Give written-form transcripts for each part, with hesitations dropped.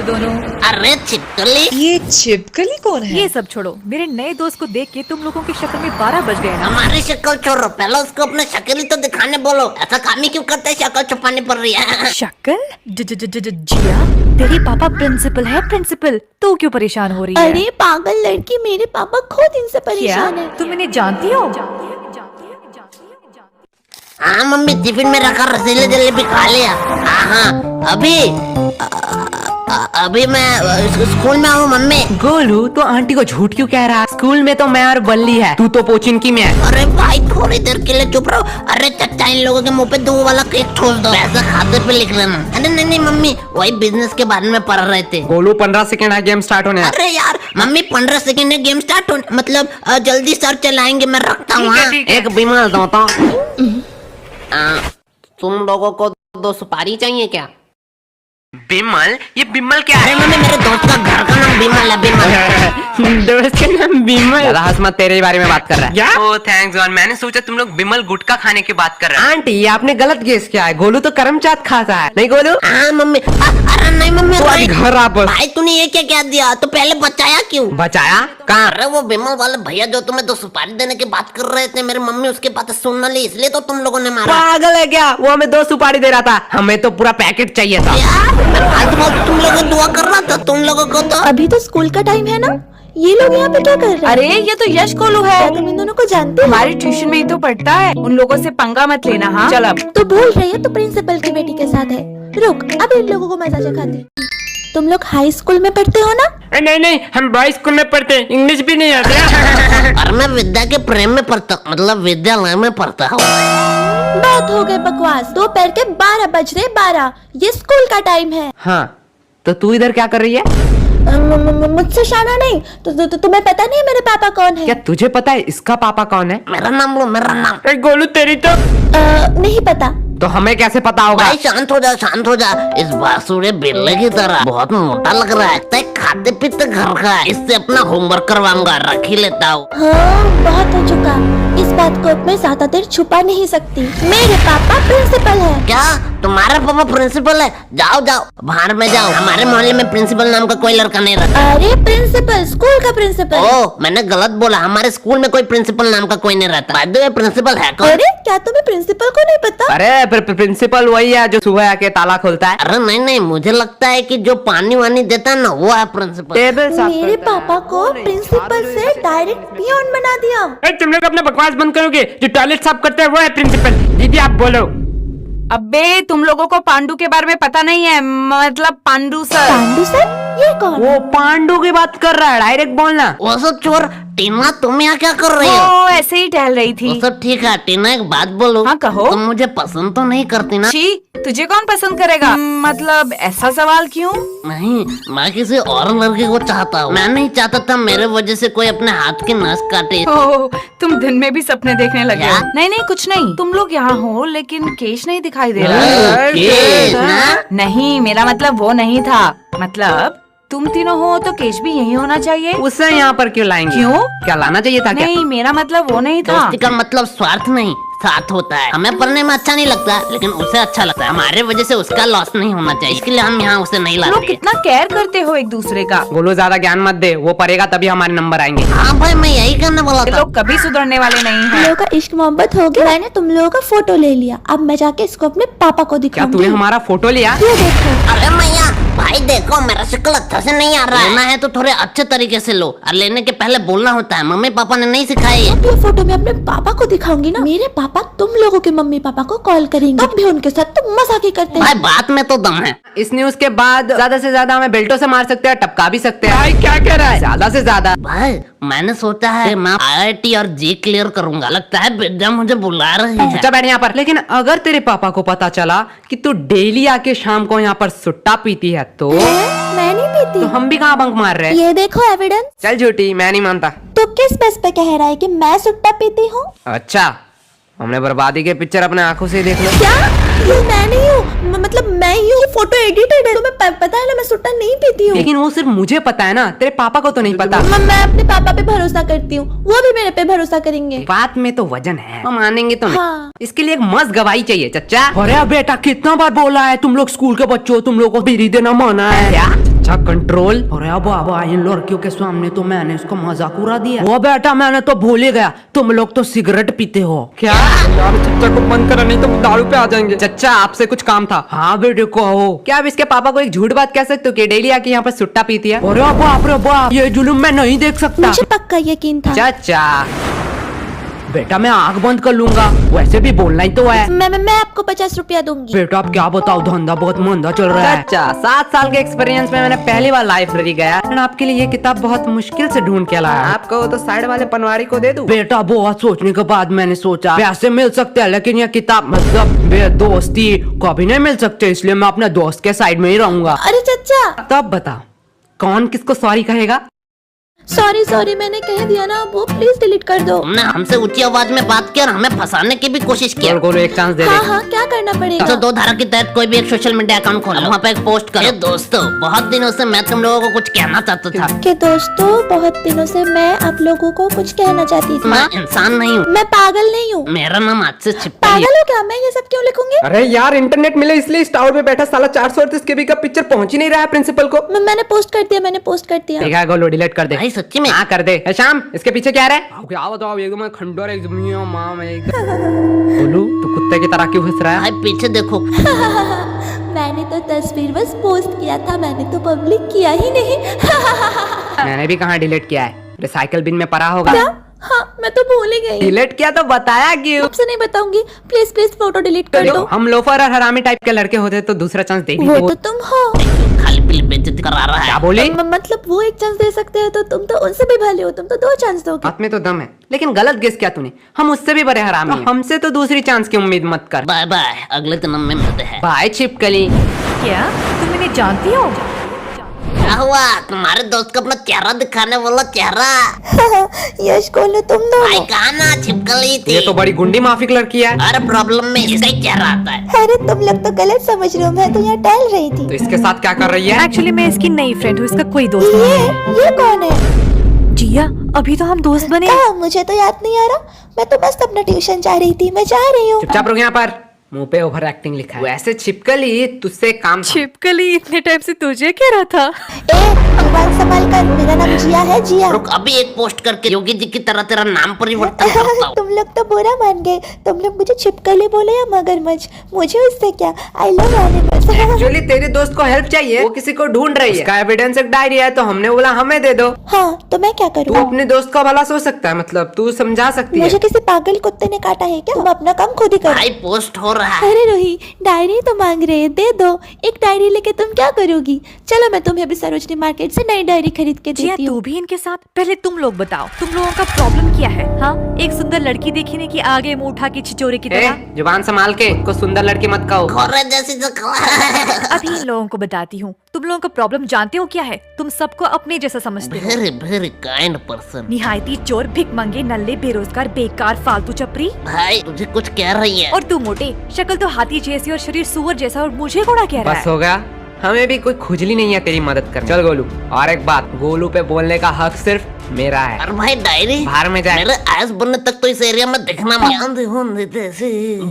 दोनों। अरे छिपकली, ये छिपकली कौन है? ये सब छोड़ो, मेरे नए दोस्त को देख के तुम लोगों की शक्ल में 12 बज गए ना। हमारी शक्ल छोड़ो, पहले उसको अपने शक्ल ही तो दिखाने बोलो। ऐसा काम ही क्यों करते हैं, शक्ल छुपानी पड़ रही है। शक्ल? जिया, तेरी पापा प्रिंसिपल है, प्रिंसिपल। तू क्यों परेशान हो रही है? अरे पागल लड़की, मेरे पापा खुद इनसे क्या परेशान है। तुम इन्हें जानती हो? हाँ मम्मी, टिफिन में रखा रसीले जलेबी खा लिया। हाँ अभी मैं स्कूल में हूँ मम्मी। गोलू, तो आंटी को झूठ क्यों कह रहा है? स्कूल में तो मैं और बल्ली है, तू तो पोचिनकी में है। अरे भाई थोड़ी देर के लिए चुप रहो। अरे चचा, इन लोगों के मुंह पे 2 वाला केक छोड़ दो, ऐसा खाते पे लिख लेना। अरे नहीं मम्मी, वही बिजनेस के बारे में पढ़ रहे थे। गोलू 15 सेकंड है गेम स्टार्ट होने। अरे यार मम्मी, 15 सेकंड है गेम स्टार्ट होने, मतलब जल्दी सर चलाएंगे, मैं रखता हूँ। एक बीमार दोता। तुम लोगों को 2 सुपारी चाहिए क्या? बिमल? ये बिमल क्या अरे मम्मी, मेरे दोस्त का घर का नाम बिमल है, बिमल। दोस्त का नाम बिमल? ज्यादा हंस मत, तेरे बारे में बात कर रहा है। ओह थैंक्स गॉड, मैंने सोचा तुम लोग बिमल गुटखा खाने की बात कर रहे हैं। आंटी, आपने गलत गेस किया है। गोलू तो करमचाट खाता है, नहीं गोलू? हाँ मम्मी। अरे नहीं मम्मी, तो अभी घर वापस। भाई तूने ये क्या क्या दिया? तो पहले बचाया क्यों? बचाया कहाँ? अरे वो बिमल वाले भैया जो तुम्हें 2 सुपारी देने की बात कर रहे थे, मेरी मम्मी उसके बात सुन ना ली, इसलिए तो तुम लोगों ने मारा। पागल है क्या? वो हमें 2 सुपारी दे रहा था, हमें तो पूरा पैकेट चाहिए था। यार तुम लोगों दुआ कर रहा था, तुम लोगों को तो। अभी तो स्कूल का टाइम है ना, ये लोग यहाँ पे क्या कर रहे हैं? अरे ये तो यश गोलू है, क्या तुम इन दोनों को जानते हो? हमारे ट्यूशन में ही तो पढ़ता है। उन लोगों से पंगा मत लेना। हाँ चल अब। तो बोल रही है तो प्रिंसिपल की बेटी के साथ है। रुक, अब इन लोगों को मजा चखाती। तुम लोग हाई स्कूल में पढ़ते हो ना? नहीं, हम बॉयज स्कूल में पढ़ते, इंग्लिश भी नहीं आती। और मैं विद्या के प्रेम में पढ़ता, मतलब विद्यालय में पढ़ता हूँ। बात हो गई बकवास। दोपहर के 12 बज रहे, 12। ये स्कूल का टाइम है। हाँ, तो तू इधर क्या कर रही है? मुझसे शाना नहीं तो तुम्हें पता नहीं है मेरे पापा कौन है? क्या तुझे पता है इसका पापा कौन है? मेरा नाम लो, मेरा नाम। गोलू तेरी तो नहीं पता। तो हमें कैसे पता होगा? भाई शांत हो जा, शांत हो जा। इस बासुरे बिल्ले की तरह बहुत मोटा लग रहा है, लगता है खाते पीते घर का है। इससे अपना होमवर्क करवाऊंगा, रख ही लेता हूँ। हाँ, बहुत हो चुका। इस बात को मैं ज्यादा देर छुपा नहीं सकती। मेरे पापा प्रिंसिपल है। क्या तुम्हारा पापा प्रिंसिपल है? जाओ जाओ, बाहर में जाओ। हमारे मोहल्ले में प्रिंसिपल नाम का कोई लड़का नहीं रहता। अरे प्रिंसिपल, स्कूल का प्रिंसिपल। ओ, मैंने गलत बोला। हमारे स्कूल में कोई प्रिंसिपल नाम का कोई नहीं रहता। बाय द वे, प्रिंसिपल है कौन? अरे क्या तुम्हें प्रिंसिपल को नहीं पता? अरे प्रिंसिपल वही है जो सुबह आके ताला खोलता है। अरे नहीं, मुझे लगता है कि जो पानी वानी देता है ना, वो है प्रिंसिपल। टेबल साफ मेरे करता है। पापा को प्रिंसिपल से डायरेक्ट पियोन बना दिया। तुम लोग अपना बकवास बंद करोगे? जो टॉयलेट साफ करते हैं वो है प्रिंसिपल। दीदी आप बोलो। अबे तुम लोगों को पांडु के बारे में पता नहीं है, मतलब पांडु सर। पांडु सर? ये कौन? वो पांडु की बात कर रहा है, डायरेक्ट बोलना। वो सब चोर। टीना, तुम यहाँ क्या कर रही हो? वो ऐसे ही टहल रही वो थी। सब ठीक है। टीना एक बात बोलो। हाँ, कहो। तुम मुझे पसंद तो नहीं करती ना? छी, तुझे कौन पसंद करेगा? मतलब ऐसा सवाल क्यों? नहीं, मैं किसी और लड़के को चाहता हूँ। मैं नहीं चाहता था मेरे वजह से कोई अपने हाथ की नस काटे। ओह, तुम दिन में भी सपने देखने लगे हो। क्या? नहीं कुछ नहीं, तुम लोग यहाँ हो लेकिन केश नहीं दिखाई दे रहा। केश ना? नहीं, मेरा मतलब वो नहीं था। मतलब तुम तीनों हो तो केश भी यही होना चाहिए। उसे यहाँ पर क्यों लाएंगे? क्यों? क्या लाना चाहिए था क्या? नहीं, मेरा मतलब वो नहीं था। दोस्ती का मतलब स्वार्थ नहीं, साथ होता है। हमें पढ़ने में अच्छा नहीं लगता, लेकिन उसे अच्छा लगता है। हमारे वजह से उसका लॉस नहीं होना चाहिए, इसके लिए हम यहाँ उसे नहीं लोग लाते। कितना केयर करते हो एक दूसरे का। गोलू ज्यादा ज्ञान मत दे, वो पढ़ेगा तभी हमारे नंबर आएंगे। हाँ भाई, मैं यही करने वाला ये था। लोग कभी सुधरने वाले नहीं तुम हैं। लोगों का इश्क मोहब्बत हो गया। मैंने तुम लोगों का फोटो ले लिया। अब मैं जाके इसको अपने पापा को क्या दिखाऊंगी। तूने हमारा फोटो लिया? ये देखो। अरे मैया, भाई देखो मेरा शक्ल अच्छा से नहीं आ रहा है। लेना है तो थोड़े अच्छे तरीके से लो, और लेने के पहले बोलना होता है। मम्मी पापा ने नहीं सिखाया ये। ये फोटो मैं अपने पापा को दिखाऊंगी ना, मेरे पापा तुम लोगों के मम्मी पापा को कॉल करेंगे, तब भी उनके साथ तुम मजाक ही करते भाई हैं। बात में तो दम है। इस न्यूज के बाद ज्यादा से ज्यादा हमें बेल्टों से मार सकते हैं, टपका भी सकते हैं। भाई क्या कह रहा है? ज्यादा से ज्यादा। भाई मैंने सोचा है कि मैं IIT और जे क्लियर करूंगा। लगता है विद्या मुझे बुला रही है। चुपचाप बैठ यहाँ पर। लेकिन अगर तेरे पापा को पता चला कि तू डेली आके शाम को यहाँ पर सुट्टा पीती है तो मैं नहीं पीती। तो हम भी कहाँ बंक मार रहे हैं? ये देखो एविडेंस। चल झूठी, मैं नहीं मानता। तो किस बेस पे कह रहा है कि मैं सुट्टा पीती हूँ? अच्छा, हमने बर्बादी के पिक्चर अपने आंखों से देख लो। क्या? ये मैं नहीं हूँ, मतलब मैं ही हूँ। फोटो एडिटेड है। तुम्हें पता है ना मैं सुट्टा नहीं पीती हूँ। लेकिन वो सिर्फ मुझे पता है ना, तेरे पापा को तो नहीं पता। मैं अपने पापा पे भरोसा करती हूँ, वो भी मेरे पे भरोसा करेंगे। बात में तो वजन है, हम मानेंगे तो नहीं। हाँ। इसके लिए एक मस्त गवाही चाहिए चच्चा। अरे बेटा, कितना बार बोला है तुम लोग स्कूल के बच्चों, तुम लोग को बीड़ी देना मना है। क्या अच्छा कंट्रोल। अरे बाबा इन लड़कियों के सामने तो मैंने इसको मजाक उड़ा दिया। वो बेटा मैंने तो भूल ही गया, तुम लोग तो सिगरेट पीते हो क्या? यार चच्चा को बंद करा नहीं तो दारू पे आ जाएंगे। चच्चा आपसे कुछ काम था। हाँ बेटे कहो। क्या आप इसके पापा को एक झूठ बात कह सकते हो कि डेली आके यहाँ पर सुट्टा पीती है? अरे बाप रे बाप, ये जुलूम मैं नहीं देख सकता। मुझे पक्का यकीन था। चाचा बेटा मैं आंख बंद कर लूंगा, वैसे भी बोलना ही तो है। मैं आपको 50 रुपया दूंगी। बेटा आप क्या बताओ, धंधा बहुत मंदा चल रहा है। अच्छा 7 साल के एक्सपीरियंस में मैंने पहली बार लाइब्रेरी गया और आपके लिए ये किताब बहुत मुश्किल से ढूंढ के लाया। आपको तो साइड वाले पनवारी को दे दूं? बेटा बहुत सोचने के बाद मैंने सोचा पैसे मिल सकते हैं लेकिन ये किताब मतलब दोस्ती कभी नहीं मिल सकते, इसलिए मैं अपने दोस्त के साइड में ही रहूंगा। अरे चचा तब बता कौन किसको सॉरी कहेगा? सॉरी मैंने कह दिया ना, वो प्लीज डिलीट कर दो। तुमने हमसे ऊंची आवाज में बात की और हमें फंसाने की भी कोशिश की। गोलू एक चांस दे दे। हाँ क्या करना पड़ेगा? 102 धारा के तहत कोई भी एक सोशल मीडिया अकाउंट खोलो, वहाँ पे एक पोस्ट करो। दोस्तों बहुत दिनों से मैं तुम लोगों को कुछ कहना चाहता था। कि दोस्तों बहुत दिनों से मैं आप लोगों को कुछ कहना चाहती थी। मैं इंसान नहीं हूँ, मैं पागल नहीं हूँ। मेरा नाम आज से छिपकली है। पागल हो क्या? मैं ये सब क्यों लिखूंगी? अरे यार इंटरनेट मिले इसलिए इस टावर पे बैठा साला 438 KB का पिक्चर पहुंच ही नहीं रहा है प्रिंसिपल को। मैंने पोस्ट कर दिया। ठीक है गोलू डिलीट कर दे। भाई सच्ची में? हाँ कर दे। शाम इसके पीछे क्या है? क्या बताओ एकदम खंडोर एकदम मां में एकदम। गोलू तू कुत्ते की तरह क्यों हंस रहा है? भाई पीछे देखो। मैंने तो तस्वीर बस पोस्ट किया था, मैंने तो पब्लिक किया ही नहीं। मैंने भी कहाँ डिलीट किया है, रिसाइकल बिन में पड़ा होगा। क्या? हाँ मैं तो भूल ही गई। डिलीट किया तो बताया क्यों? आपसे नहीं बताऊंगी, प्लीज फोटो डिलीट कर दो। हम लोफर और हरामी टाइप के लड़के होते तो दूसरा चांस दे ही वो दे। तो तुम हो। खाली पीली बेइज्जती करा रहा है। क्या बोली? मतलब वो एक चांस दे सकते हो तो तुम तो उनसे भी भले हो, तुम तो 2 चांस दोगे। बात में तो दम है लेकिन गलत गेस किया तूने, हम उससे भी बड़े हरामी हैं। हमसे तो दूसरी चांस की उम्मीद मत कर। बाय बाय, अगले जन्म में मिलते हैं। बाय छिपकली। क्या तुम इन्हें जानती हो? क्या हुआ? तुम्हारे दोस्त को अपना चेहरा दिखाने वाला चेहरा। यश गोलू तुम भाई दो। कहा ना छिपकली थी। ये तो बड़ी गुंडी माफिक लड़की है। हर प्रॉब्लम में इसका ही चेहरा आता है। अरे तुम लोग तो गलत समझ रहे हो, मैं तो यहाँ टहल रही थी। तो इसके साथ क्या कर रही है? एक्चुअली मैं इसकी नई फ्रेंड हूँ, इसका कोई दोस्त नहीं है। ये कौन है? जिया अभी तो हम दोस्त बने। कहा? मुझे तो याद नहीं आ रहा। मैं तो बस अपना ट्यूशन जा रही थी, मैं जा रही हूँ। चुपचाप रुक यहाँ पर, मुंह पे ओवर एक्टिंग लिखा है। वैसे छिपकली तुझसे काम था। छिपकली इतने टाइम से तुझे कह रहा था। जुबान संभाल कर, मेरा नाम जिया है, जिया। रुक अभी एक पोस्ट करके योगी जी की तरह तेरा नाम परिवर्तन करता हूँ। तुम लोग तो बुरा मान गए, तुम लोग मुझे छिपकली बोले या मगरमच्छ, मुझे उससे क्या। I love animals. एक्चुअली तेरे दोस्त को हेल्प चाहिए, वो किसी को ढूंढ रही है। इसका एविडेंस एक डायरी है तो हमने बोला हमें दे दो। हाँ तो मैं क्या तू करूँ? अपने दोस्त का भला सोच सकता है, मतलब तू समझा सकती है। मुझे किसी पागल कुत्ते ने काटा है क्या? तुम अपना काम खुद ही करो। भाई पोस्ट हो रहा है। अरे रोही डायरी तो मांग रहे हैं, दे दो। एक डायरी लेके तुम क्या करोगी? चलो मैं तुम्हें अभी सरोजनी मार्केट से नई डायरी खरीद के जिया देती तू हूँ। भी इनके साथ। पहले तुम लोग बताओ, तुम लोगों का प्रॉब्लम क्या है? हाँ एक सुंदर लड़की देखी नहीं कि आगे मुंह उठा के छिचोरे की तरह। जुबान संभाल के, को सुंदर लड़की मत कहो। खोरे जैसी जो अभी इन लोगों को बताती हूँ। तुम लोगों का प्रॉब्लम जानते हो क्या है? तुम सबको अपने जैसा समझते हो। Very kind person. निहायती चोर, भिखमंगे, नल्ले, बेरोजगार, बेकार, फालतू चपरी। भाई तुझे कुछ कह रही है। और तू मोटे, शक्ल तो हाथी जैसी और शरीर सुअर जैसा, और मुझे घोड़ा कह रहा बस है। हो गया, हमें भी कोई खुजली नहीं है तेरी मदद कर। चल गोलू, और एक बात, गोलू पे बोलने का हक सिर्फ मेरा है। अरे भाई डायरी बाहर में जाए। मेरे आयस बनने तक तो इस एरिया में दिखना मत।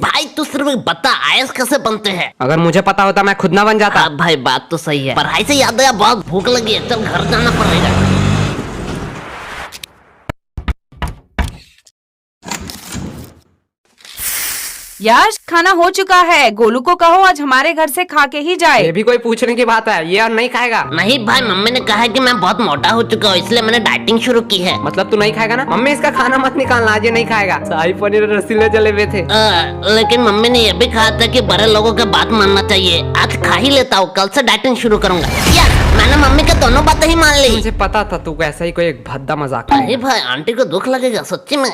भाई तू सिर्फ बता आयस कैसे बनते हैं। अगर मुझे पता होता मैं खुद ना बन जाता। हाँ भाई बात तो सही है। पढ़ाई से याद आया, बहुत भूख लगी है, चल घर जाना पड़ेगा। यार खाना हो चुका है, गोलू को कहो आज हमारे घर से खा के ही जाए। ये भी कोई पूछने की बात है? ये और नहीं खाएगा? नहीं भाई मम्मी ने कहा है कि मैं बहुत मोटा हो चुका हूँ, इसलिए मैंने डाइटिंग शुरू की है। मतलब तू नहीं खाएगा ना? मम्मी इसका खाना मत निकालना, आज ये नहीं खाएगा। शाही पनीर और रसीले जलेबे थे। लेकिन मम्मी ने यह भी कहा था कि बड़े लोगों की बात मानना चाहिए। आज खा ही लेता हूँ, कल से डाइटिंग शुरू करूंगा। यार मैंने मम्मी के दोनों बातें ही मान ली। मुझे पता था तू ऐसा ही कोई एक भद्दा मजाक अरे करेगा। भाई आंटी को दुख लगेगा सच्ची में।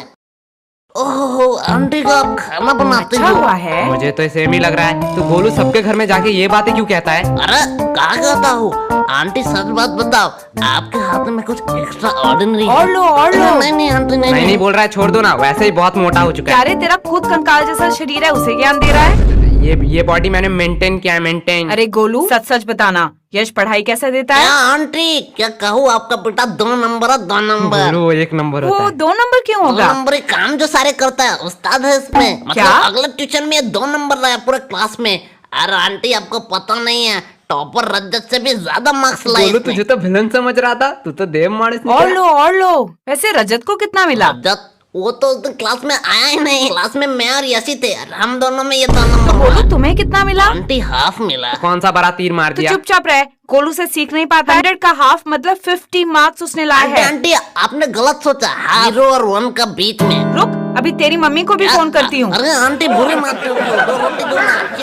ओहो आंटी को आप खाना बनाते अच्छा हो। हुआ है। मुझे तो सेम ही लग रहा है। तू गोलू सबके घर में जाके ये बातें क्यों कहता है? अरे कहा कहता हूँ आंटी, सच बात बताओ, आपके हाथ में कुछ एक्स्ट्रा ऑर्डिनरी है? और लो और लो। नहीं आंटी मैं नहीं बोल रहा है, छोड़ दो ना, वैसे ही बहुत मोटा हो चुका है। अरे तेरा खुद कंकाल जैसा शरीर है, उसे ज्ञान दे रहा है। ये बॉडी मैंने मेंटेन किया है, मेंटेन। अरे गोलू सच सच बताना, यश पढ़ाई कैसे देता है? क्या आंटी क्या कहूँ, आपका बेटा 2 नंबर है, 2 नंबर। गोलू 1 नंबर होता वो है। 2 नंबर क्यों 2 होगा? नंबर ही काम जो सारे करता है, उस्ताद है इसमें। मतलब क्या? अगले ट्यूशन में 2 नंबर रहा है पूरे क्लास में। अरे आंटी आपको पता नहीं है, टॉपर रजत से भी ज्यादा मार्क्स लाए गोलू इसने। तुझे तो विलन समझ रहा था, तू तो देव मानस और लो वैसे रजत को कितना मिला? रजत वो तो उस दिन क्लास में आया ही नहीं। क्लास में मैं और यशी थे, हम दोनों में ये दो नंबर गोलू तुम्हें कितना मिला? आंटी हाफ मिला। कौन सा बड़ा तीर मार तो दिया? चुपचाप रहे, गोलू से सीख नहीं पाता। 100 का हाफ मतलब 50 मार्क्स उसने लाए आंटी हैं। आंटी आपने गलत सोचा, 0 और 1 का बीच में। रुक, अभी तेरी मम्मी को भी फोन करती हूँ। अरे आंटी बुरी मत करो, 2 रोटी दो ना।